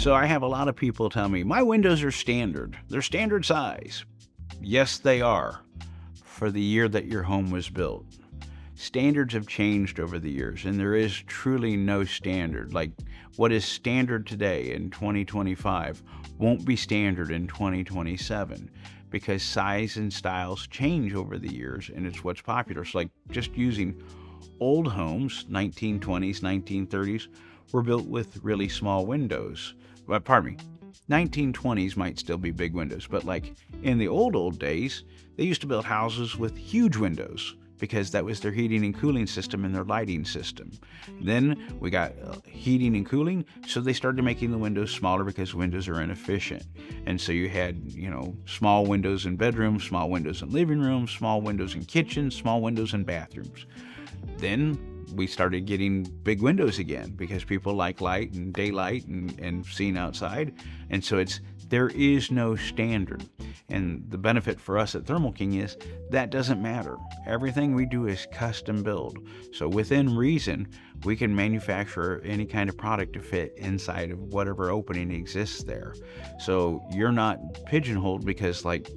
So I have a lot of people tell me, my windows are standard. They're standard size. Yes, they are, for the year that your home was built. Standards have changed over the years, and there is truly no standard. Like, what is standard today in 2025 won't be standard in 2027, because size and styles change over the years, and it's what's popular. So like just using old homes, 1920s, 1930s, were built with really small windows. Well, pardon me, 1920s might still be big windows, but like in the old days, they used to build houses with huge windows, because that was their heating and cooling system and their lighting system. Then we got heating and cooling, so they started making the windows smaller because windows are inefficient. And so you had, small windows in bedrooms, small windows in living rooms, small windows in kitchens, small windows in bathrooms. Then we started getting big windows again because people like light and daylight and seeing outside. And so there is no standard. And the benefit for us at Thermal King is that doesn't matter. Everything we do is custom build. So within reason, we can manufacture any kind of product to fit inside of whatever opening exists there. So you're not pigeonholed because like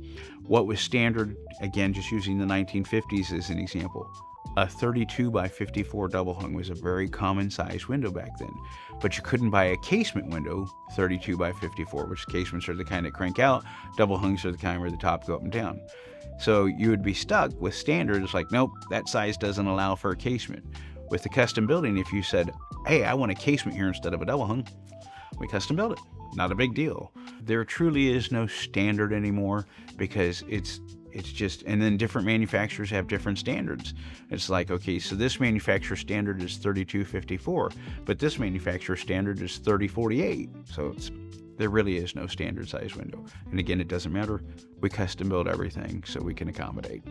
what was standard, again, just using the 1950s as an example, a 32 by 54 double hung was a very common size window back then, but you couldn't buy a casement window 32 by 54, which casements are the kind that crank out, double hungs are the kind where the top go up and down. So you would be stuck with standards like, nope, that size doesn't allow for a casement. With the custom building, if you said, hey, I want a casement here instead of a double hung, we custom build it. Not a big deal. There truly is no standard anymore because it's just, and then different manufacturers have different standards. It's like, okay, so this manufacturer standard is 3254, but this manufacturer standard is 3048. So there really is no standard size window. And again, it doesn't matter. We custom build everything so we can accommodate.